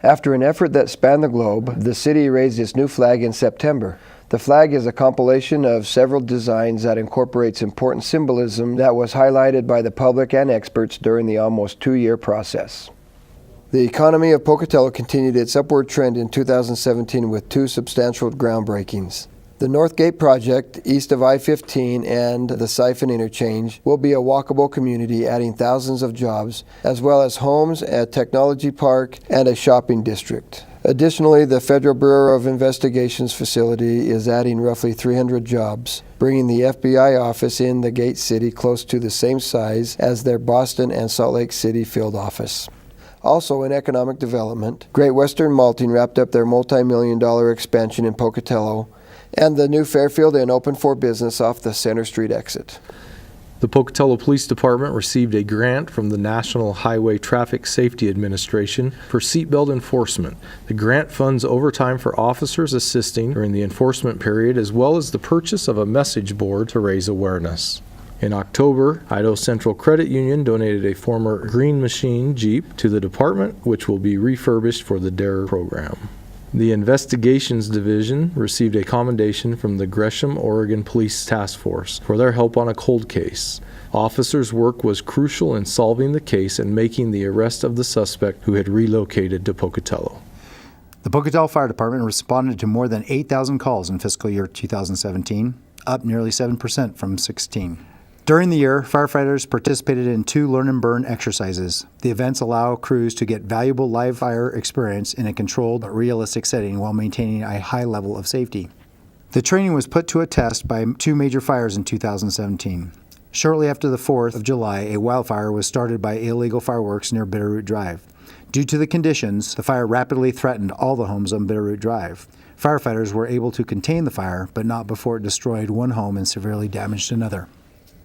After an effort that spanned the globe, the city raised its new flag in September. The flag is a compilation of several designs that incorporates important symbolism that was highlighted by the public and experts during the almost 2-year process. The economy of Pocatello continued its upward trend in 2017 with 2 substantial groundbreakings. The North Gate project, east of I-15 and the Siphon Interchange, will be a walkable community adding thousands of jobs, as well as homes, a technology park, and a shopping district. Additionally, the Federal Bureau of Investigation's facility is adding roughly 300 jobs, bringing the FBI office in the Gate City close to the same size as their Boston and Salt Lake City field office. Also in economic development, Great Western Malting wrapped up their multi-million-dollar expansion in Pocatello, and the new Fairfield Inn opened for business off the Center Street exit. The Pocatello Police Department received a grant from the National Highway Traffic Safety Administration for seatbelt enforcement. The grant funds overtime for officers assisting during the enforcement period, as well as the purchase of a message board to raise awareness. In October, Idaho Central Credit Union donated a former Green Machine Jeep to the department, which will be refurbished for the DARE program. The Investigations Division received a commendation from the Gresham, Oregon Police Task Force for their help on a cold case. Officers' work was crucial in solving the case and making the arrest of the suspect who had relocated to Pocatello. The Pocatello Fire Department responded to more than 8,000 calls in fiscal year 2017, up nearly 7% from 16. During the year, firefighters participated in 2 learn and burn exercises. The events allow crews to get valuable live fire experience in a controlled but realistic setting while maintaining a high level of safety. The training was put to a test by 2 major fires in 2017. Shortly after the 4th of July, a wildfire was started by illegal fireworks near Bitterroot Drive. Due to the conditions, the fire rapidly threatened all the homes on Bitterroot Drive. Firefighters were able to contain the fire, but not before it destroyed one home and severely damaged another.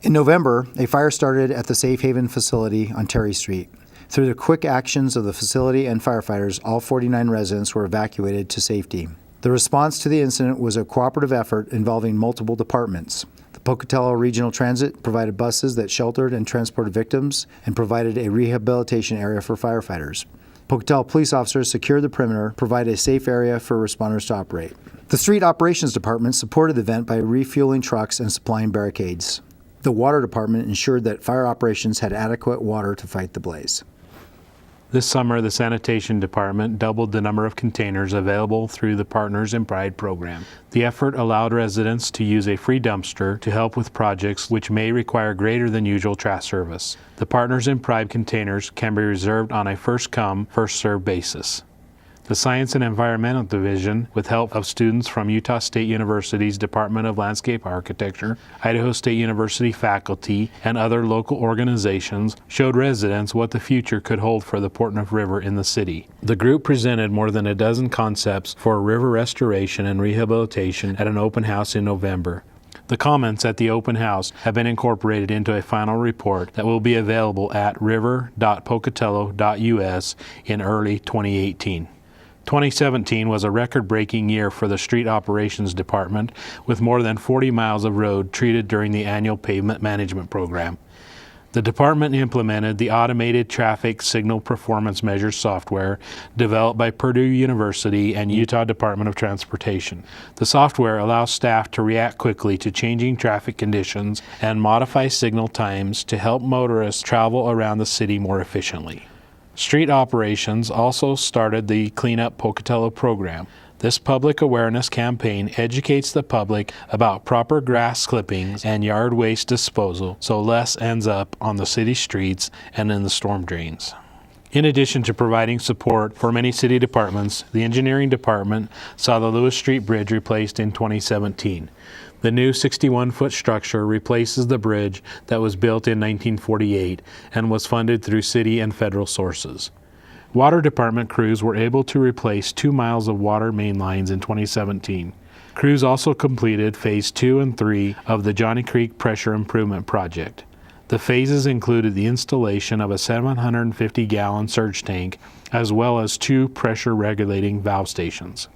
In November, a fire started at the Safe Haven facility on Terry Street. Through the quick actions of the facility and firefighters, all 49 residents were evacuated to safety. The response to the incident was a cooperative effort involving multiple departments. The Pocatello Regional Transit provided buses that sheltered and transported victims and provided a rehabilitation area for firefighters. Pocatello police officers secured the perimeter, provided a safe area for responders to operate. The Street Operations Department supported the event by refueling trucks and supplying barricades. The Water Department ensured that fire operations had adequate water to fight the blaze. This summer, the Sanitation Department doubled the number of containers available through the Partners in Pride program. The effort allowed residents to use a free dumpster to help with projects which may require greater than usual trash service. The Partners in Pride containers can be reserved on a first-come, first-served basis. The Science and Environmental Division, with help of students from Utah State University's Department of Landscape Architecture, Idaho State University faculty, and other local organizations, showed residents what the future could hold for the Portneuf River in the city. The group presented more than a dozen concepts for river restoration and rehabilitation at an open house in November. The comments at the open house have been incorporated into a final report that will be available at river.pocatello.us in early 2018. 2017 was a record-breaking year for the Street Operations Department, with more than 40 miles of road treated during the annual pavement management program. The department implemented the Automated Traffic Signal Performance Measures software developed by Purdue University and Utah Department of Transportation. The software allows staff to react quickly to changing traffic conditions and modify signal times to help motorists travel around the city more efficiently. Street Operations also started the Clean Up Pocatello program. This public awareness campaign educates the public about proper grass clippings and yard waste disposal so less ends up on the city streets and in the storm drains. In addition to providing support for many city departments, the Engineering Department saw the Lewis Street Bridge replaced in 2017. The new 61-foot structure replaces the bridge that was built in 1948 and was funded through city and federal sources. Water Department crews were able to replace 2 miles of water main lines in 2017. Crews also completed Phase 2 and 3 of the Johnny Creek Pressure Improvement Project. The phases included the installation of a 750-gallon surge tank as well as 2 pressure-regulating valve stations.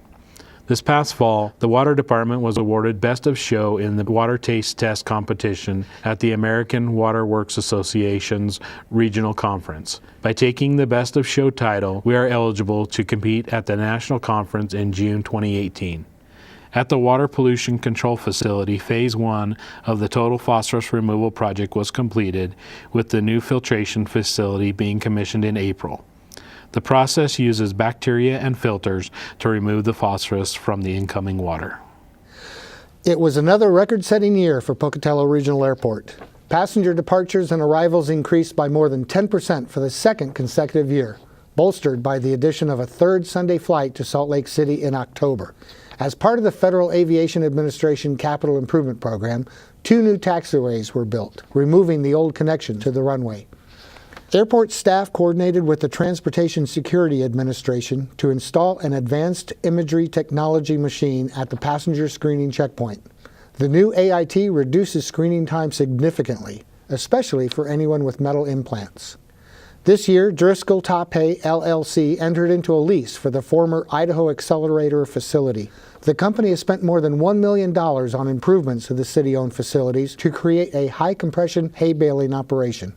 This past fall, the Water Department was awarded Best of Show in the Water Taste Test competition at the American Water Works Association's Regional Conference. By taking the Best of Show title, we are eligible to compete at the National Conference in June 2018. At the Water Pollution Control Facility, Phase 1 of the Total Phosphorus Removal Project was completed, with the new filtration facility being commissioned in April. The process uses bacteria and filters to remove the phosphorus from the incoming water. It was another record-setting year for Pocatello Regional Airport. Passenger departures and arrivals increased by more than 10% for the second consecutive year, bolstered by the addition of a third Sunday flight to Salt Lake City in October. As part of the Federal Aviation Administration Capital Improvement Program, 2 new taxiways were built, removing the old connection to the runway. Airport staff coordinated with the Transportation Security Administration to install an advanced imagery technology machine at the passenger screening checkpoint. The new AIT reduces screening time significantly, especially for anyone with metal implants. This year, Driscoll Tape LLC entered into a lease for the former Idaho Accelerator facility. The company has spent more than $1 million on improvements to the city-owned facilities to create a high-compression hay baling operation.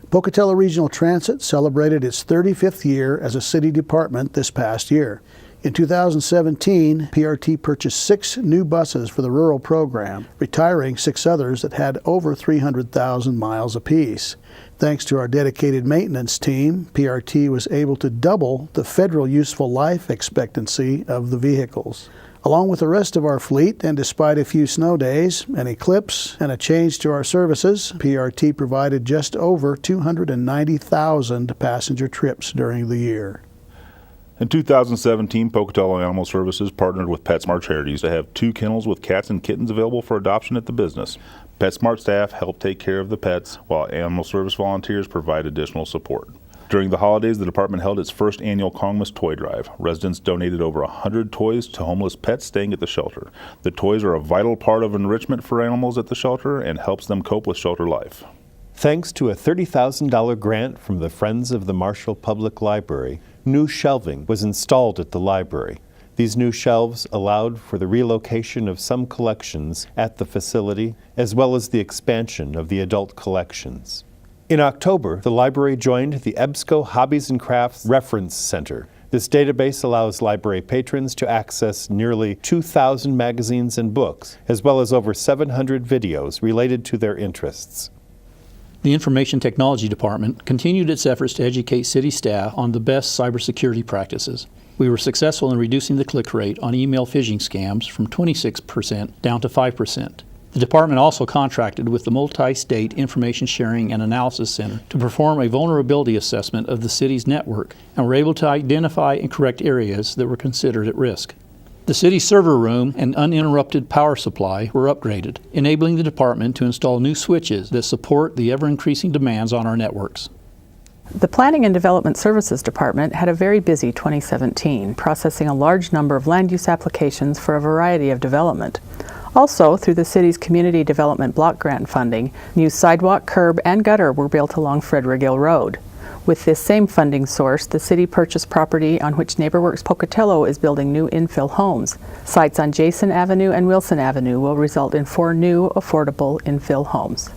Pocatello Regional Transit celebrated its 35th year as a city department this past year. In 2017, PRT purchased 6 new buses for the rural program, retiring 6 others that had over 300,000 miles apiece. Thanks to our dedicated maintenance team, PRT was able to double the federal useful life expectancy of the vehicles. Along with the rest of our fleet, and despite a few snow days, an eclipse, and a change to our services, PRT provided just over 290,000 passenger trips during the year. In 2017, Pocatello Animal Services partnered with PetSmart Charities to have 2 kennels with cats and kittens available for adoption at the business. PetSmart staff help take care of the pets, while animal service volunteers provide additional support. During the holidays, the department held its first annual Kongmas Toy Drive. Residents donated over 100 toys to homeless pets staying at the shelter. The toys are a vital part of enrichment for animals at the shelter and helps them cope with shelter life. Thanks to a $30,000 grant from the Friends of the Marshall Public Library, new shelving was installed at the library. These new shelves allowed for the relocation of some collections at the facility, as well as the expansion of the adult collections. In October, the library joined the EBSCO Hobbies and Crafts Reference Center. This database allows library patrons to access nearly 2,000 magazines and books, as well as over 700 videos related to their interests. The Information Technology Department continued its efforts to educate city staff on the best cybersecurity practices. We were successful in reducing the click rate on email phishing scams from 26% down to 5%. The department also contracted with the Multi-State Information Sharing and Analysis Center to perform a vulnerability assessment of the city's network, and were able to identify and correct areas that were considered at risk. The city server room and uninterrupted power supply were upgraded, enabling the department to install new switches that support the ever-increasing demands on our networks. The Planning and Development Services Department had a very busy 2017, processing a large number of land use applications for a variety of development. Also, through the city's Community Development Block Grant funding, new sidewalk, curb, and gutter were built along Frederick-Gill Road. With this same funding source, the city purchased property on which NeighborWorks Pocatello is building new infill homes. Sites on Jason Avenue and Wilson Avenue will result in 4 new, affordable infill homes.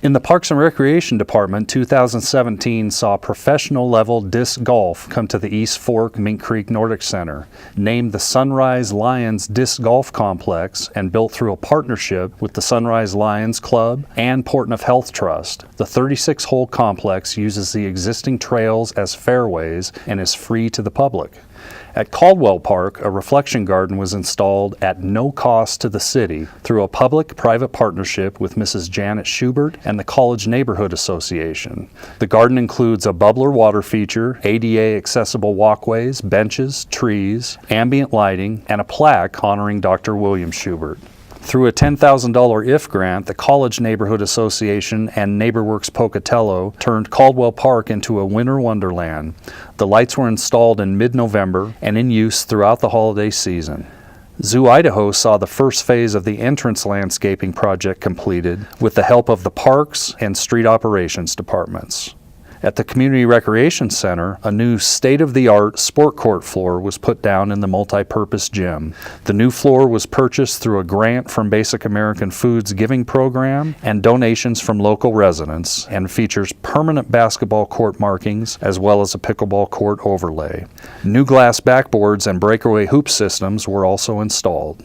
In the Parks and Recreation Department, 2017 saw professional-level disc golf come to the East Fork Mink Creek Nordic Center. Named the Sunrise Lions Disc Golf Complex and built through a partnership with the Sunrise Lions Club and Portneuf Health Trust, the 36-hole complex uses the existing trails as fairways and is free to the public. At Caldwell Park, a reflection garden was installed at no cost to the city through a public-private partnership with Mrs. Janet Schubert and the College Neighborhood Association. The garden includes a bubbler water feature, ADA accessible walkways, benches, trees, ambient lighting, and a plaque honoring Dr. William Schubert. Through a $10,000 IF grant, the College Neighborhood Association and NeighborWorks Pocatello turned Caldwell Park into a winter wonderland. The lights were installed in mid-November and in use throughout the holiday season. Zoo Idaho saw the first phase of the entrance landscaping project completed with the help of the Parks and Street Operations departments. At the Community Recreation Center, a new state-of-the-art sport court floor was put down in the multi-purpose gym. The new floor was purchased through a grant from Basic American Foods Giving Program and donations from local residents, and features permanent basketball court markings as well as a pickleball court overlay. New glass backboards and breakaway hoop systems were also installed.